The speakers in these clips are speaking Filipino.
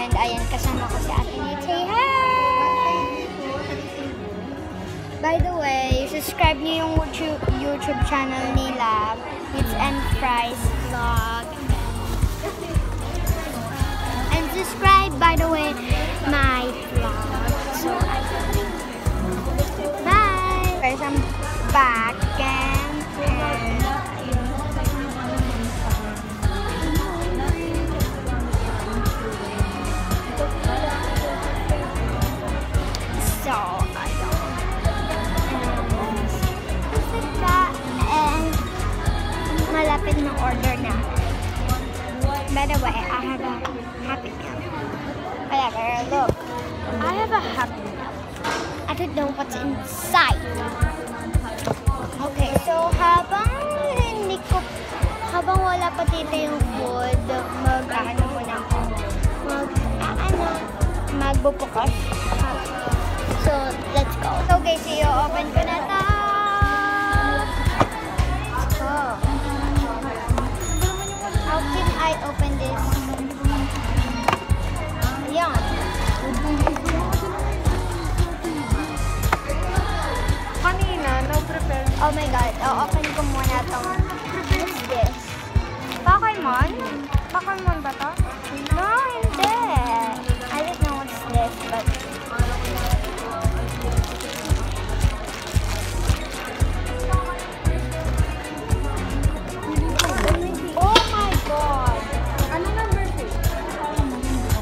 And ayan, kasama ko si Ate Nate. Say hi! By the way, subscribe niyo yung YouTube channel nila. It's Fries Vlog. And subscribe, by the way, my vlog. So, bye! Guys, I'm back again. So, malapit na order na. By the way, I have a Happy Meal. However, look, I have a Happy Meal. I don't know what's inside. Okay, so habang wala pa dito yung food, magbubukas. So, let's go. So guys, i-open ko na ito. How can I open this? Ayan. Kanina, no prepare. Oh my god. Open ko muna itong. What's this? Pokemon? Pokemon ba ito? No, hindi. I don't know what's this, but...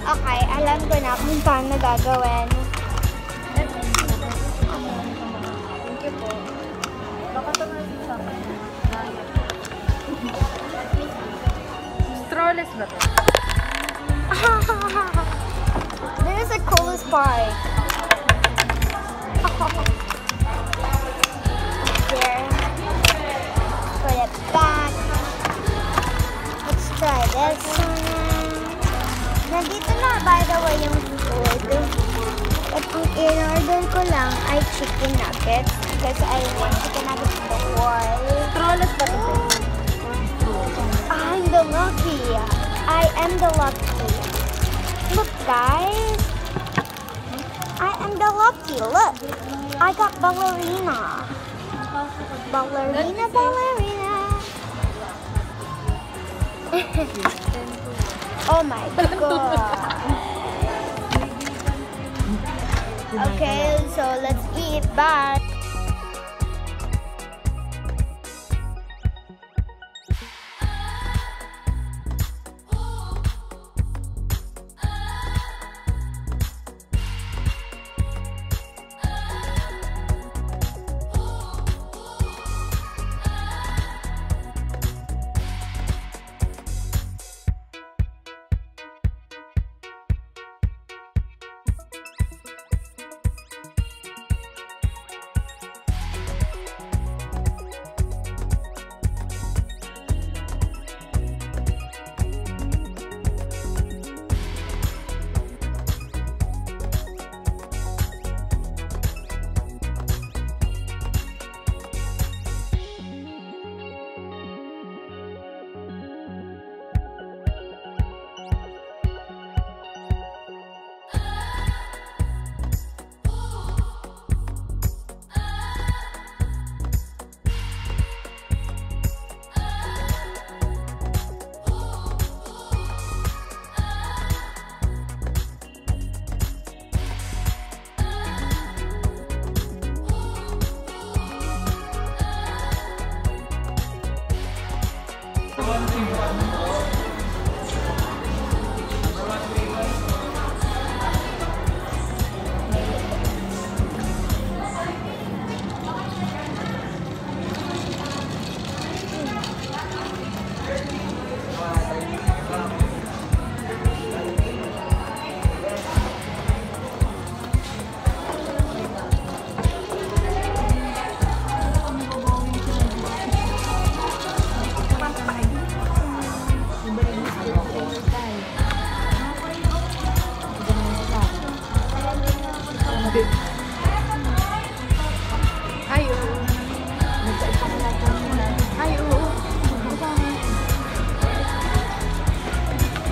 Okay, alam ko na kung paano gagawin. Thank you po. Baka ito na sa akin. Strawless ba ito? This is the coolest part. Here. Put it back. Let's try this one. Nandito na, by the way, yung food. At ang in-order ko lang ay chicken nuggets because I want chicken nuggets before. Strawless ba ito? I'm the lucky. I am the lucky. Look, guys. I am the lucky. Look. I got ballerina. Ballerina, ballerina. Oh my god. Okay, so let's eat. Bye.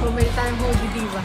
Bumili tayong hoodie, diba?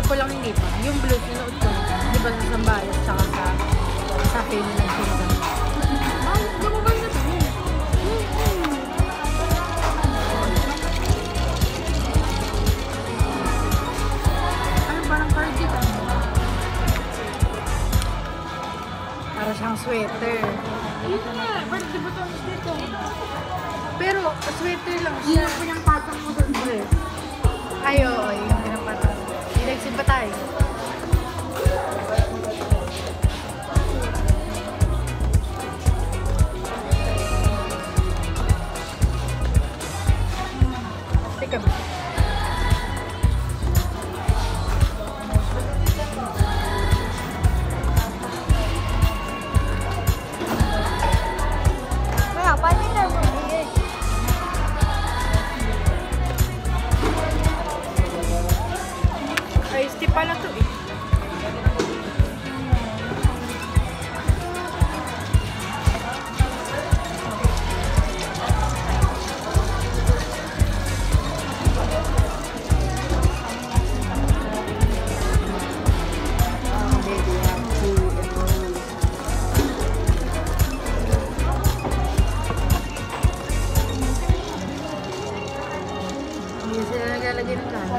ko lang hindi pa. Yung blue, sinuot ko. Di ba sa Sambayas, tsaka sa film ng Kingdom. Ay, gumabay na to. Ano, parang cardigan. Para siyang sweater. Yun nga, parang di ba ito dito? Pero, sweater lang. Yun ang pinangpatang mo sa dress. Ay, oo, yung pinangpatang. Dilexin pa tayo. Teka ba? Pwede na mo. Iced tea pala to eh. Hindi sila naglalagay ng kanan.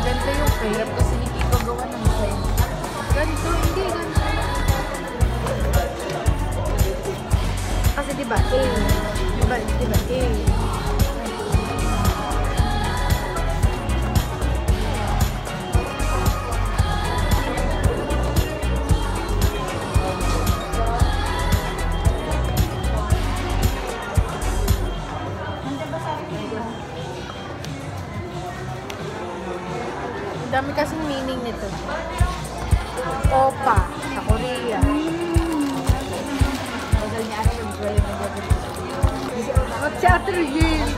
Ganito yung hirap kasi hindi ko gawa ng design. Ganito, hindi ganito. Kasi diba, A. Diba, A. Ang dami kasing meaning nito. Opa, sa Korea. Mag-chatter yun!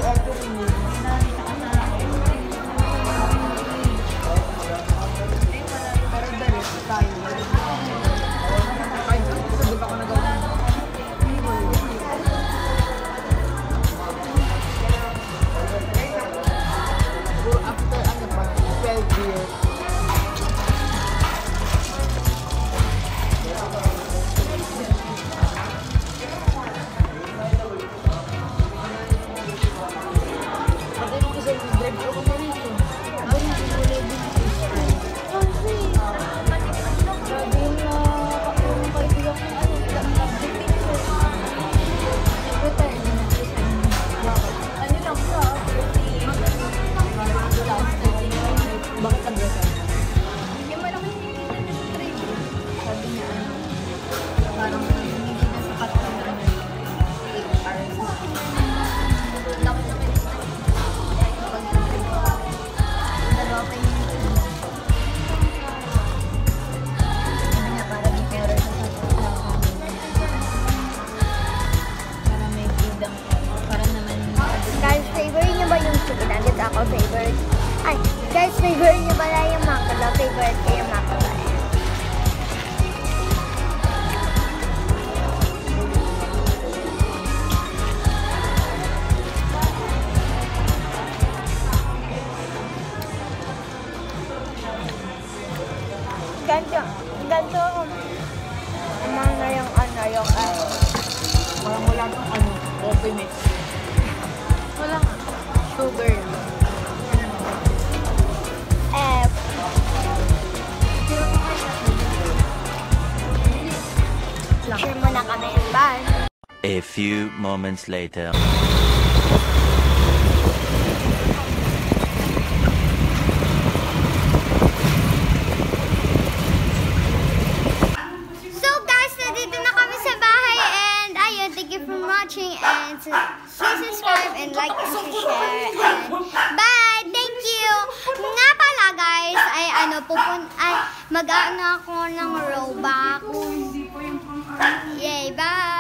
After ano pa, 12 years. Guys, favorite niyo ba yung chicken nuggets? Ako favorite. Ay, guys, favorite niyo ba na yung makala? Favorite ko yung makala. Ganto, umang na yung Parang wala kang ano, coffee mix. Walang sugar. Share mo na kami. Bye! A few moments later. So guys, nandito na kami sa bahay and ayun, thank you for watching and please subscribe and like and share and bye! Thank you! Nga pala guys, ay mag-ano ako ng Robux. Yay, bye!